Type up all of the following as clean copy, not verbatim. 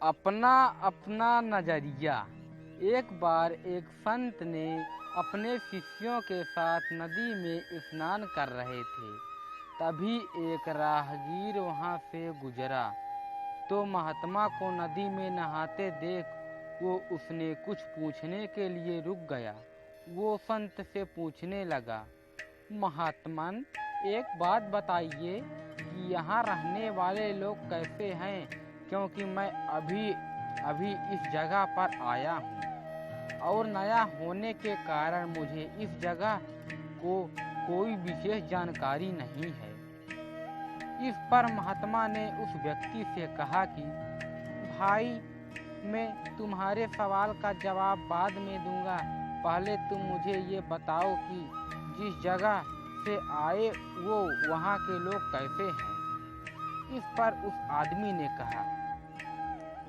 अपना अपना नजरिया। एक बार एक संत ने अपने शिष्यों के साथ नदी में स्नान कर रहे थे। तभी एक राहगीर वहां से गुजरा तो महात्मा को नदी में नहाते देख वो उसने कुछ पूछने के लिए रुक गया। वो संत से पूछने लगा, महात्मन, एक बात बताइए कि यहाँ रहने वाले लोग कैसे हैं, क्योंकि मैं अभी अभी इस जगह पर आया हूँ और नया होने के कारण मुझे इस जगह को कोई विशेष जानकारी नहीं है। इस पर महात्मा ने उस व्यक्ति से कहा कि भाई, मैं तुम्हारे सवाल का जवाब बाद में दूंगा। पहले तुम मुझे ये बताओ कि जिस जगह से आए वो वहाँ के लोग कैसे हैं। इस पर उस आदमी ने कहा,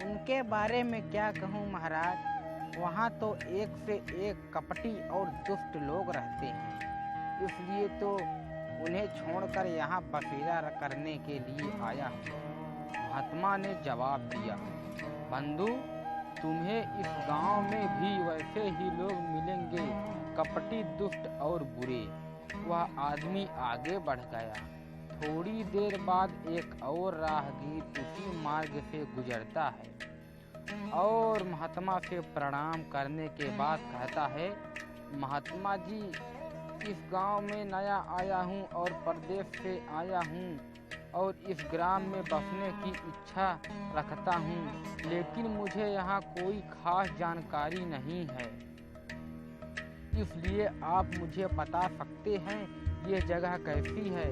उनके बारे में क्या कहूँ महाराज, वहाँ तो एक से एक कपटी और दुष्ट लोग रहते हैं, इसलिए तो उन्हें छोड़कर यहाँ बसेरा करने के लिए आया हूँ। महात्मा ने जवाब दिया, बंधु, तुम्हें इस गांव में भी वैसे ही लोग मिलेंगे, कपटी, दुष्ट और बुरे। वह आदमी आगे बढ़ गया। थोड़ी देर बाद एक और राहगीर उसी मार्ग से गुजरता है और महात्मा से प्रणाम करने के बाद कहता है, महात्मा जी, इस गांव में नया आया हूं और परदेश से आया हूं और इस ग्राम में बसने की इच्छा रखता हूं, लेकिन मुझे यहाँ कोई खास जानकारी नहीं है, इसलिए आप मुझे बता सकते हैं ये जगह कैसी है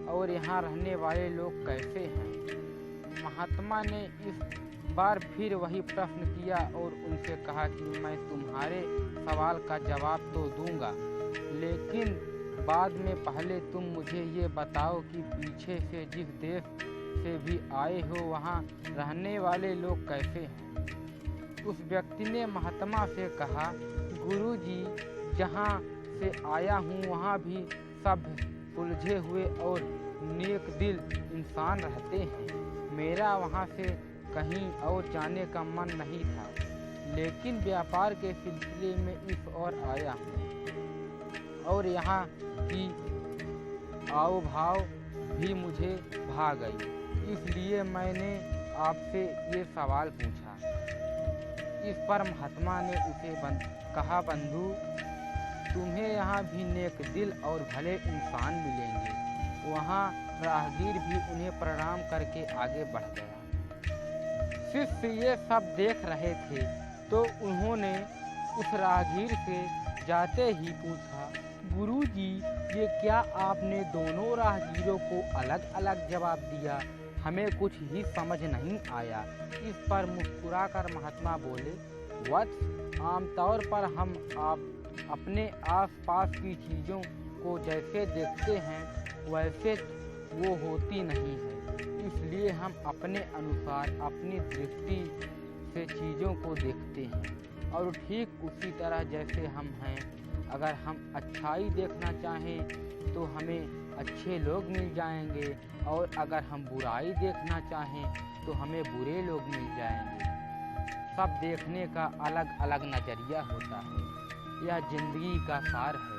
और यहाँ रहने वाले लोग कैसे हैं। महात्मा ने इस बार फिर वही प्रश्न किया और उनसे कहा कि मैं तुम्हारे सवाल का जवाब तो दूंगा, लेकिन बाद में पहले तुम मुझे ये बताओ कि पीछे से जिस देश से भी आए हो वहाँ रहने वाले लोग कैसे हैं। उस व्यक्ति ने महात्मा से कहा, गुरुजी, जहाँ से आया हूँ वहाँ भी सब सुलझे हुए और नेक दिल इंसान रहते हैं। मेरा वहाँ से कहीं और जाने का मन नहीं था, लेकिन व्यापार के सिलसिले में इस ओर आया हूँ और यहाँ की आओ भाव भी मुझे भा गई, इसलिए मैंने आपसे ये सवाल पूछा। इस पर महात्मा ने उसे कहा, बंधु, तुम्हें यहाँ भी नेक दिल और भले इंसान मिलेंगे। वहाँ राहगीर भी उन्हें प्रणाम करके आगे बढ़ गया। शिष्य ये सब देख रहे थे तो उन्होंने उस राहगीर से जाते ही पूछा, गुरुजी, ये क्या आपने दोनों राहगीरों को अलग अलग जवाब दिया? हमें कुछ ही समझ नहीं आया। इस पर मुस्कुराकर महात्मा बोले, वत्स, आमतौर पर हम अपने आसपास की चीज़ों को जैसे देखते हैं वैसे वो होती नहीं है, इसलिए हम अपने अनुसार अपनी दृष्टि से चीज़ों को देखते हैं। और ठीक उसी तरह जैसे हम हैं, अगर हम अच्छाई देखना चाहें तो हमें अच्छे लोग मिल जाएंगे और अगर हम बुराई देखना चाहें तो हमें बुरे लोग मिल जाएंगे। सब देखने का अलग अलग नज़रिया होता है। यह जिंदगी का सार है।